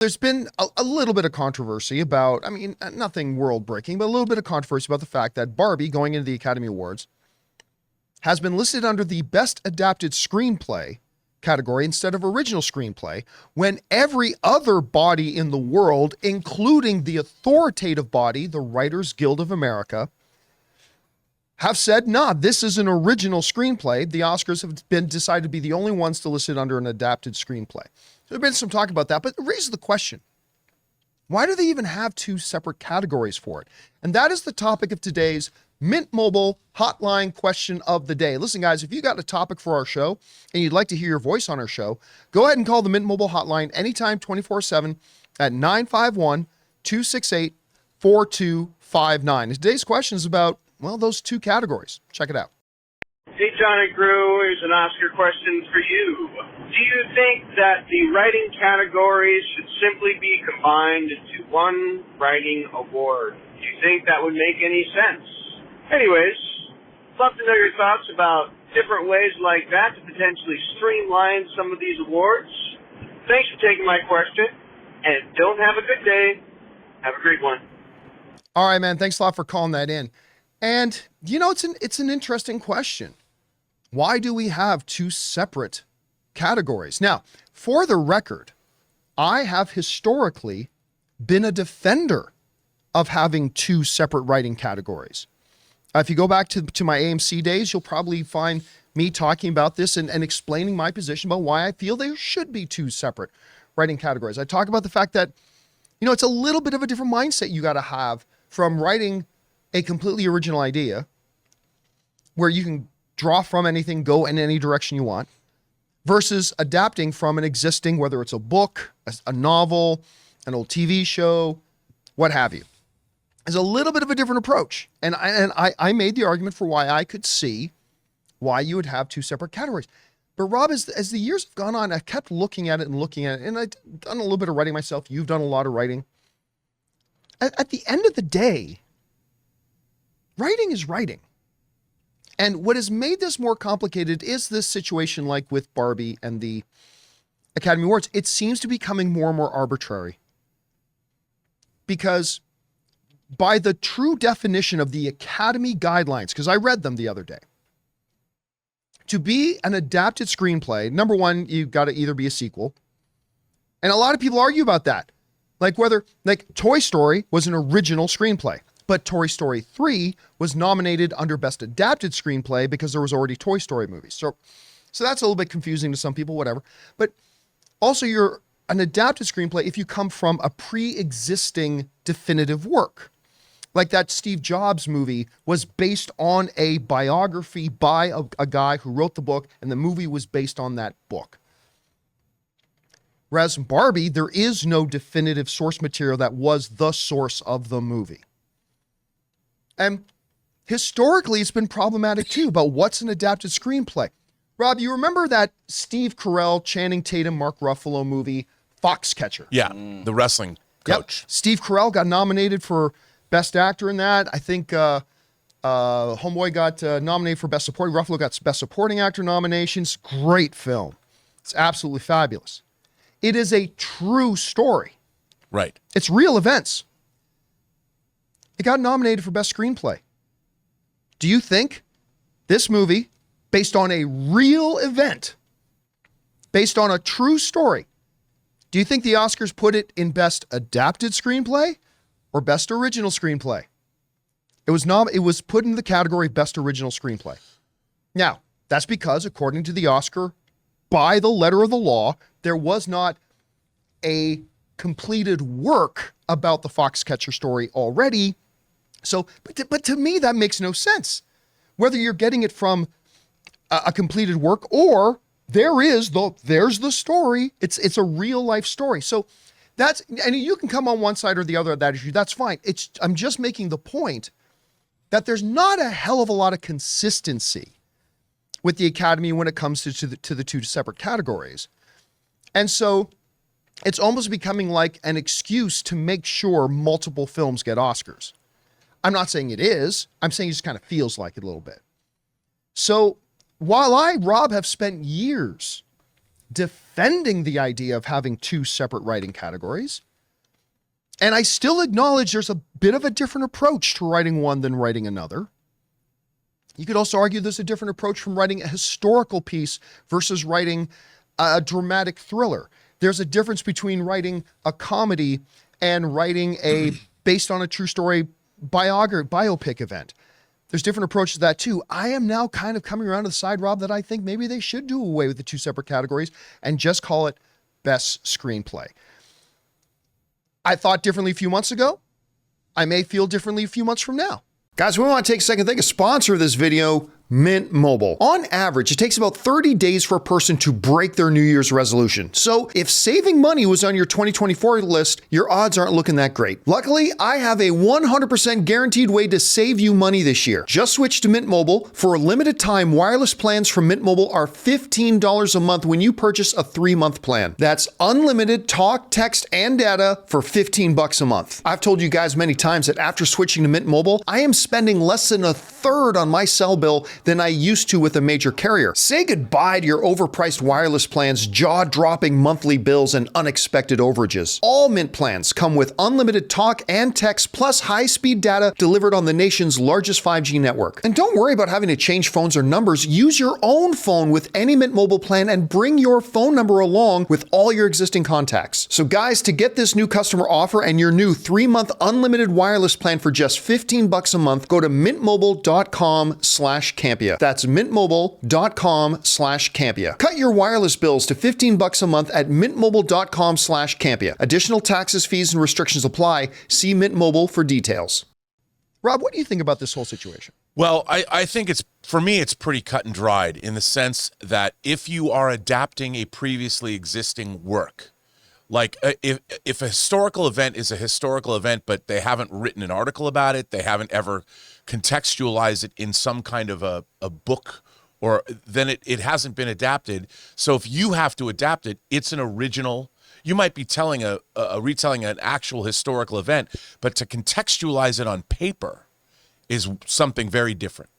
There's been a little bit of controversy about, I mean, nothing world breaking, but a little bit of controversy about the fact that Barbie, going into the Academy Awards, has been listed under the Best Adapted Screenplay category instead of Original Screenplay, when every other body in the world, including the authoritative body, the Writers Guild of America, have said, nah, this is an original screenplay. The Oscars have been decided to be the only ones to list it under an adapted screenplay. There's been some talk about that, but it raises the question, why do they even have two separate categories for it? And that is the topic of today's Mint Mobile Hotline question of the day. Listen, guys, if you got a topic for our show and you'd like to hear your voice on our show, go ahead and call the Mint Mobile Hotline anytime, 24/7 at 951-268-4259. Today's question is about, well, those two categories. Check it out. Hey, John and Crew, here's an Oscar question for you. Do you think that the writing categories should simply be combined into one writing award? Do you think that would make any sense? Anyways, love to know your thoughts about different ways like that to potentially streamline some of these awards. Thanks for taking my question, and don't have a good day. Have a great one. All right, man. Thanks a lot for calling that in. And, you know, it's an interesting question. Why do we have two separate categories? Now, for the record, I have historically been a defender of having two separate writing categories. If you go back to my AMC days, you'll probably find me talking about this and explaining my position about why I feel there should be two separate writing categories. I talk about the fact that, you know, it's a little bit of a different mindset you got to have from writing a completely original idea where you can draw from anything, go in any direction you want, versus adapting from an existing, whether it's a book, a novel, an old TV show, what have you. It's a little bit of a different approach. And I made the argument for why I could see why you would have two separate categories. But Rob, as the years have gone on, I kept looking at it, and I've done a little bit of writing myself. You've done a lot of writing. At the end of the day, writing is writing. And what has made this more complicated is this situation like with Barbie and the Academy Awards. It seems to be becoming more and more arbitrary. Because by the true definition of the Academy guidelines, because I read them the other day, to be an adapted screenplay, number one, you've got to either be a sequel. And a lot of people argue about that. Like Toy Story was an original screenplay, but Toy Story 3 was nominated under Best Adapted Screenplay because there was already Toy Story movies. So that's a little bit confusing to some people, whatever. But also you're an adapted screenplay if you come from a pre-existing definitive work. Like that Steve Jobs movie was based on a biography by a guy who wrote the book, and the movie was based on that book. Whereas in Barbie, there is no definitive source material that was the source of the movie. And historically, it's been problematic too about what's an adapted screenplay. Rob, you remember that Steve Carell, Channing Tatum, Mark Ruffalo movie, Foxcatcher? Yeah, the wrestling coach. Yep. Steve Carell got nominated for Best Actor in that. I think Homeboy got nominated for Best Supporting. Ruffalo got Best Supporting Actor nominations. Great film. It's absolutely fabulous. It is a true story. Right. It's real events. It got nominated for Best Screenplay. Do you think this movie, based on a real event, based on a true story, do you think the Oscars put it in Best Adapted Screenplay or Best Original Screenplay? It was put in the category Best Original Screenplay. Now, that's because, according to the Oscar, by the letter of the law, there was not a completed work about the Foxcatcher story already. So, but to me, that makes no sense. Whether you're getting it from a completed work or there's the story. It's a real life story. So and you can come on one side or the other of that issue. That's fine. I'm just making the point that there's not a hell of a lot of consistency with the Academy when it comes to the two separate categories. And so it's almost becoming like an excuse to make sure multiple films get Oscars. I'm not saying it is. I'm saying it just kind of feels like it a little bit. So while Rob, have spent years defending the idea of having two separate writing categories. And I still acknowledge there's a bit of a different approach to writing one than writing another. You could also argue there's a different approach from writing a historical piece versus writing a dramatic thriller. There's a difference between writing a comedy and writing a based on a true story biopic event. There's different approaches to that too. I am now kind of coming around to the side, Rob, that I think maybe they should do away with the two separate categories and just call it best screenplay. I thought differently a few months ago. I may feel differently a few months from now. Guys, we want to take a second to thank a sponsor of this video, Mint Mobile. On average, it takes about 30 days for a person to break their New Year's resolution. So if saving money was on your 2024 list, your odds aren't looking that great. Luckily, I have a 100% guaranteed way to save you money this year. Just switch to Mint Mobile. For a limited time, wireless plans from Mint Mobile are $15 a month when you purchase a 3-month plan. That's unlimited talk, text, and data for $15 a month. I've told you guys many times that after switching to Mint Mobile, I am spending less than a third on my cell bill than I used to with a major carrier. Say goodbye to your overpriced wireless plans, jaw-dropping monthly bills, and unexpected overages. All Mint plans come with unlimited talk and text plus high-speed data delivered on the nation's largest 5G network. And don't worry about having to change phones or numbers. Use your own phone with any Mint Mobile plan and bring your phone number along with all your existing contacts. So guys, to get this new customer offer and your new 3-month unlimited wireless plan for just $15 a month, go to mintmobile.com/Campea. That's mintmobile.com/Campea. Cut your wireless bills to $15 a month at mintmobile.com/Campea. Additional taxes, fees, and restrictions apply. See Mint Mobile for details. Rob, what do you think about this whole situation? Well, I think for me, it's pretty cut and dried in the sense that if you are adapting a previously existing work, like if a historical event is a historical event, but they haven't written an article about it, they haven't ever contextualized it in some kind of a book, or then it hasn't been adapted. So if you have to adapt it, it's an original. You might be telling a retelling an actual historical event, but to contextualize it on paper is something very different.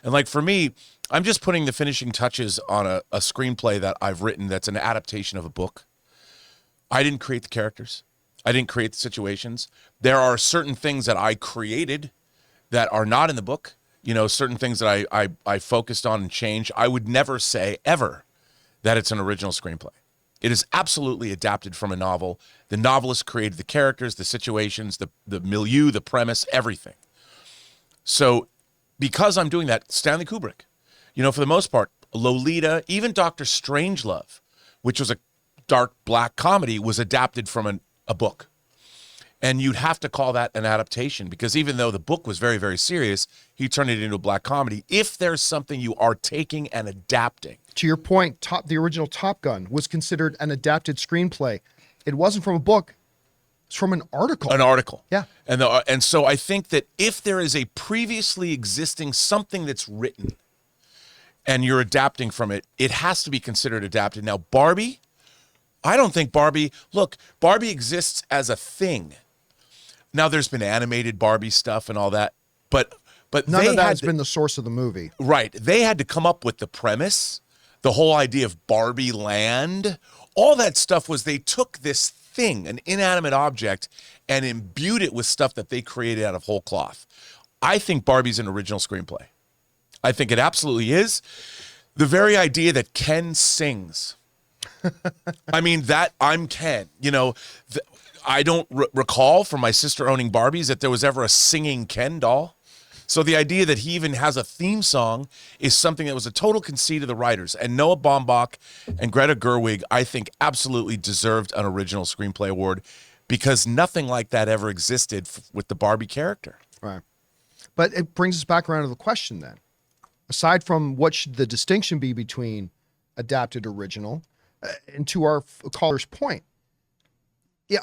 And like for me, I'm just putting the finishing touches on a screenplay that I've written that's an adaptation of a book. I didn't create the characters. I didn't create the situations. There are certain things that I created that are not in the book. You know, certain things that I focused on and changed. I would never say ever that it's an original screenplay. It is absolutely adapted from a novel. The novelist created the characters, the situations, the milieu, the premise, everything. So because I'm doing that, Stanley Kubrick, you know, for the most part, Lolita, even Dr. Strangelove, which was a dark black comedy, was adapted from a book. And you'd have to call that an adaptation because even though the book was very, very serious, he turned it into a black comedy. If there's something you are taking and adapting. To your point, the original Top Gun was considered an adapted screenplay. It wasn't from a book. It's from an article. An article. Yeah. And so I think that if there is a previously existing something that's written and you're adapting from it, it has to be considered adapted. Now, Barbie, I don't think Barbie exists as a thing. Now there's been animated Barbie stuff and all that, but none of that has been the source of the movie. Right. They had to come up with the premise, the whole idea of Barbie land. All that stuff was they took this thing, an inanimate object, and imbued it with stuff that they created out of whole cloth. I think Barbie's an original screenplay. I think it absolutely is. The very idea that Ken sings. I mean, that I'm Ken, you know, I don't recall from my sister owning Barbies that there was ever a singing Ken doll. So the idea that he even has a theme song is something that was a total conceit of the writers. And Noah Baumbach and Greta Gerwig, I think, absolutely deserved an original screenplay award because nothing like that ever existed with the Barbie character. Right. But it brings us back around to the question then. Aside from what should the distinction be between adapted original, and to our caller's point, yeah,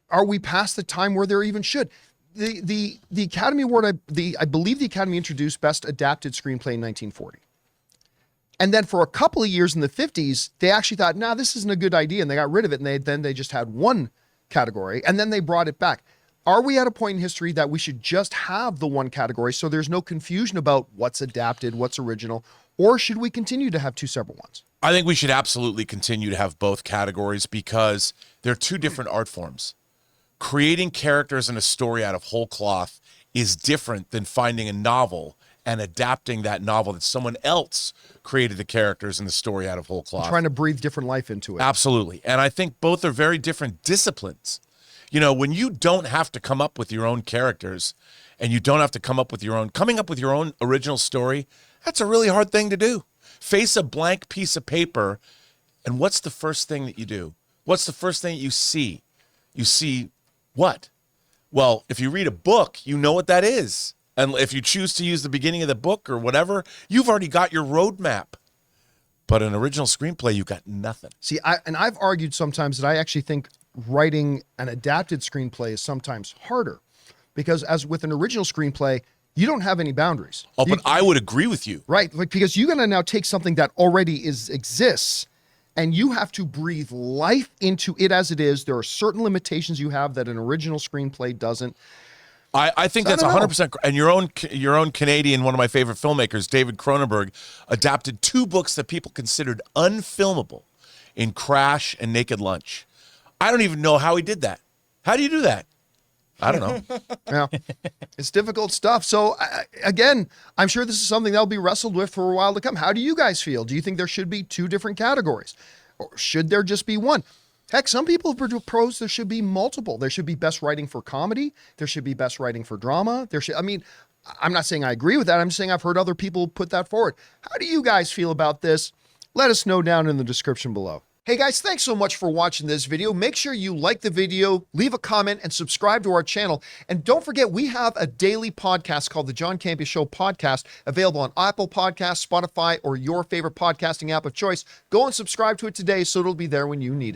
are we past the time where there even should? The Academy Award, I believe the Academy introduced Best Adapted Screenplay in 1940. And then for a couple of years in the 50s, they actually thought, nah, this isn't a good idea. And they got rid of it. And then they just had one category. And then they brought it back. Are we at a point in history that we should just have the one category so there's no confusion about what's adapted, what's original? Or should we continue to have two separate ones? I think we should absolutely continue to have both categories because they're two different art forms. Creating characters in a story out of whole cloth is different than finding a novel and adapting that novel that someone else created the characters in the story out of whole cloth. Trying to breathe different life into it. Absolutely. And I think both are very different disciplines. You know, when you don't have to come up with your own characters and you don't have to coming up with your own original story, that's a really hard thing to do. Face a blank piece of paper, and what's the first thing that you do? What's the first thing you see? You see what? Well, if you read a book, you know what that is. And if you choose to use the beginning of the book or whatever, you've already got your roadmap. But an original screenplay, you got nothing. See, I've argued sometimes that I actually think writing an adapted screenplay is sometimes harder because as with an original screenplay, you don't have any boundaries. Oh, but I would agree with you. Right, like, because you're going to now take something that already exists and you have to breathe life into it as it is. There are certain limitations you have that an original screenplay doesn't. I think that's 100%. And your own Canadian, one of my favorite filmmakers, David Cronenberg, adapted two books that people considered unfilmable in Crash and Naked Lunch. I don't even know how he did that. How do you do that? I don't know. Yeah, it's difficult stuff. So again, I'm sure this is something that'll be wrestled with for a while to come. How do you guys feel? Do you think there should be two different categories, or should there just be one? Heck, some people have proposed there should be multiple. There should be best writing for comedy. There should be best writing for drama. I'm not saying I agree with that. I'm just saying I've heard other people put that forward. How do you guys feel about this? Let us know down in the description below. Hey guys, thanks so much for watching this video. Make sure you like the video, leave a comment, and subscribe to our channel. And don't forget, we have a daily podcast called the John Campea Show podcast, available on Apple Podcasts, Spotify, or your favorite podcasting app of choice. Go and subscribe to it today so it'll be there when you need it.